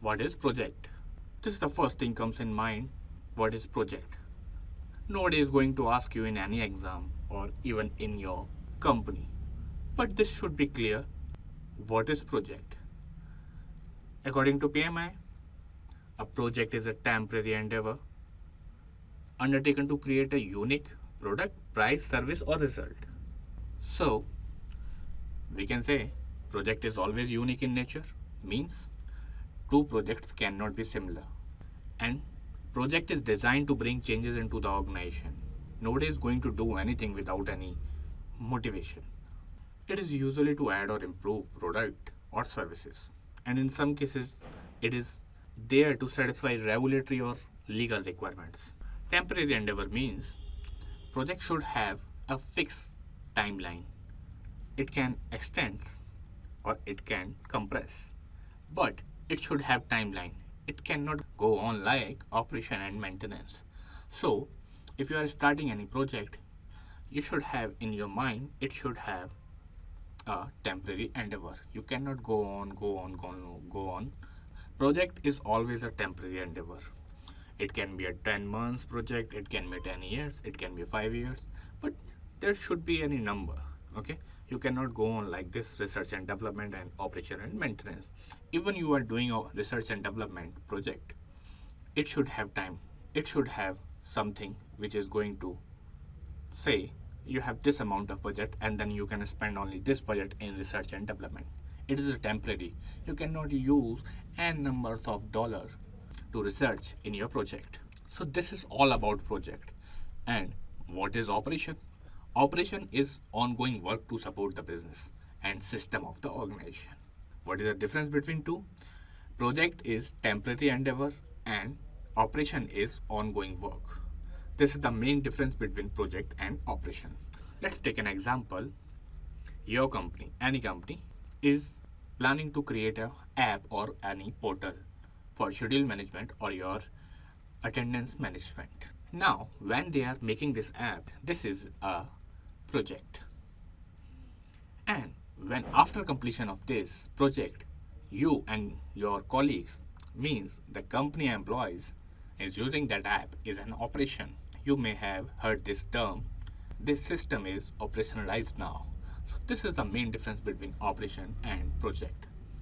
What is project? This is the first thing comes in mind. What is project? Nobody is going to ask you in any exam or even in your company. But this should be clear. What is project? According to PMI, a project is a temporary endeavor undertaken to create a unique product, price, service, or result. So, we can say project is always unique in nature, means two projects cannot be similar. And project is designed to bring changes into the organization. Nobody is going to do anything without any motivation. It is usually to add or improve product or services. And in some cases, it is there to satisfy regulatory or legal requirements. Temporary endeavor means project should have a fixed timeline. It can extend or it can compress, but it should have timeline. It cannot go on like operation and maintenance. So, if you are starting any project, you should have in your mind it should have a temporary endeavor. You cannot go on. Project is always a temporary endeavor. It can be a 10 months project, it can be 10 years, it can be 5 years, but there should be any number. Okay, you cannot go on like this research and development and operation and maintenance. Even you are doing a research and development project, it should have time. It should have something which is going to say you have this amount of budget and then you can spend only this budget in research and development. It is a temporary. You cannot use n numbers of dollars to research in your project. So this is all about project. And what is operation? Operation is ongoing work to support the business and system of the organization. What is the difference between two? Project is temporary endeavor and operation is ongoing work. This is the main difference between project and operation. Let's take an example. Your company, any company, is planning to create an app or any portal for schedule management or your attendance management. Now, when they are making this app, this is a project. And when after completion of this project, you and your colleagues, means the company employees, is using that app is an operation. You may have heard this term. This system is operationalized now. So this is the main difference between operation and project.